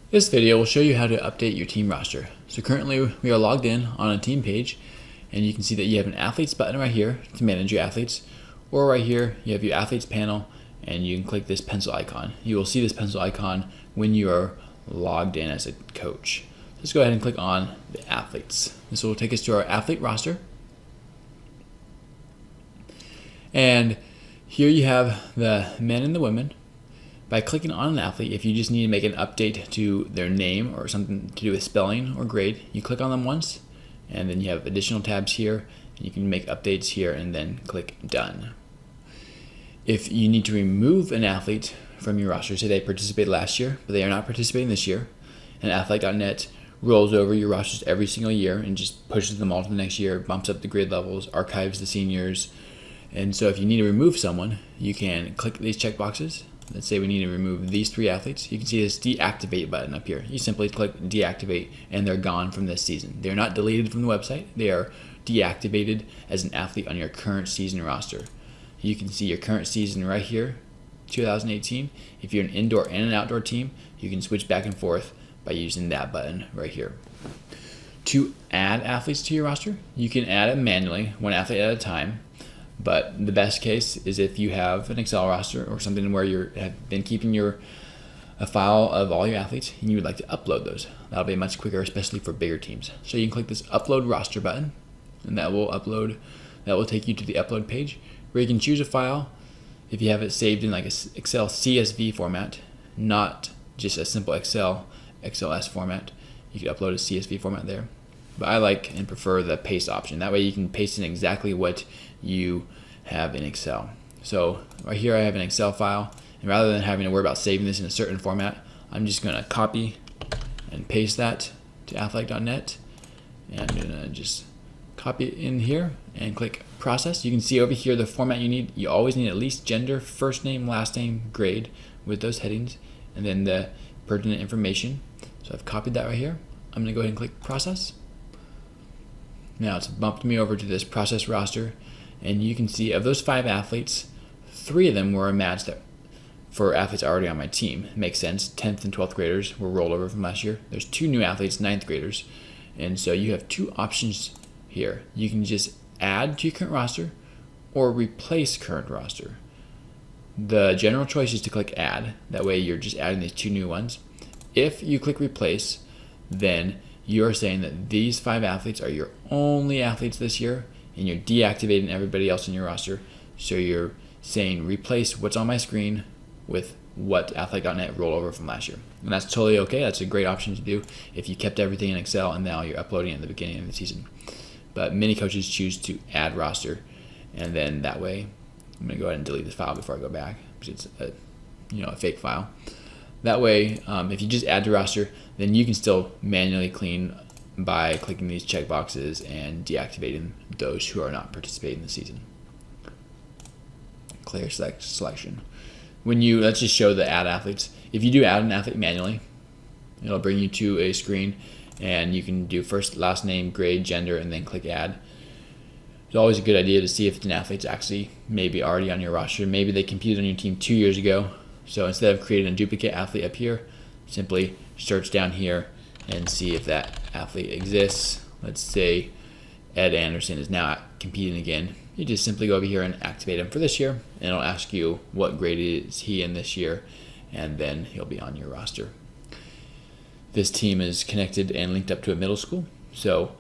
This video will show you how to update your team roster. So currently we are logged in on a team page, and you can see that you have an athletes button right here to manage your athletes, or right here you have your athletes panel and you can click this pencil icon. You will see this pencil icon when you are logged in as a coach. Let's go ahead and click on the athletes. This will take us to our athlete roster. And here you have the men and the women. By clicking on an athlete, if you just need to make an update to their name or something to do with spelling or grade, you click on them once, and then you have additional tabs here, and you can make updates here and then click done. If you need to remove an athlete from your roster, say they participated last year, but they are not participating this year, and Athletic.net rolls over your rosters every single year and just pushes them all to the next year, bumps up the grade levels, archives the seniors. And so if you need to remove someone, you can click these checkboxes. Let's say we need to remove these 3 athletes. You can see this deactivate button up here. You simply click deactivate and they're gone from this season. They're not deleted from the website. They are deactivated as an athlete on your current season roster. You can see your current season right here, 2018. If you're an indoor and an outdoor team, you can switch back and forth by using that button right here. To add athletes to your roster, you can add them manually, 1 athlete at a time. But the best case is if you have an Excel roster or something where you have been keeping a file of all your athletes and you would like to upload those. That'll be much quicker, especially for bigger teams. So you can click this upload roster button, and that will take you to the upload page where you can choose a file. If you have it saved in like a Excel CSV format, not just a simple XLS format, you can upload a CSV format there. But I like and prefer the paste option. That way you can paste in exactly what you have in Excel. So right here I have an Excel file, and rather than having to worry about saving this in a certain format, I'm just going to copy and paste that to Athletic.net, and I'm going to just copy it in here and click process. You can see over here the format you need. You always need at least gender, first name, last name, grade with those headings, and then the pertinent information. So I've copied that right here. I'm going to go ahead and click process. Now it's bumped me over to this process roster, and you can see of those 5 athletes, 3 of them were a match that for athletes already on my team. It makes sense. 10th and 12th graders were rolled over from last year. There's 2 new athletes, 9th graders, and so you have 2 options here. You can just add to your current roster or replace current roster. The general choice is to click add. That way you're just adding these 2 new ones. If you click replace, then you're saying that these 5 athletes are your only athletes this year, and you're deactivating everybody else in your roster. So you're saying replace what's on my screen with what Athletic.net rolled over from last year. And that's totally okay. That's a great option to do if you kept everything in Excel and now you're uploading at the beginning of the season. But many coaches choose to add roster, and then that way, I'm going to go ahead and delete this file before I go back because it's a fake file. That way, if you just add to roster, then you can still manually clean by clicking these checkboxes and deactivating those who are not participating in the season. Clear selection. Let's just show the add athletes. If you do add an athlete manually, it'll bring you to a screen, and you can do first, last name, grade, gender, and then click add. It's always a good idea to see if an athlete's actually maybe already on your roster. Maybe they competed on your team 2 years ago. So instead of creating a duplicate athlete up here, simply search down here and see if that athlete exists. Let's say Ed Anderson is now competing again. You just simply go over here and activate him for this year, and it'll ask you what grade is he in this year, and then he'll be on your roster. This team is connected and linked up to a middle school, so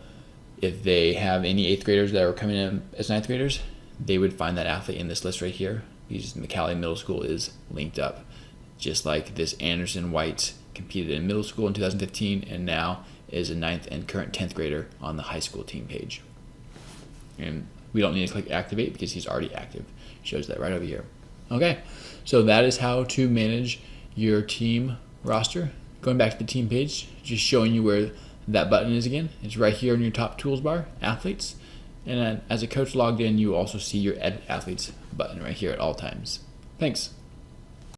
if they have any 8th graders that are coming in as 9th graders, they would find that athlete in this list right here. Because McCallie Middle School is linked up, just like this Anderson White competed in middle school in 2015 and now is a 9th and current 10th grader on the high school team page. And we don't need to click activate because he's already active. Shows that right over here. Okay, so that is how to manage your team roster. Going back to the team page, just showing you where that button is again. It's right here in your top tools bar, athletes. And then as a coach logged in, you also see your edit athletes button right here at all times. Thanks.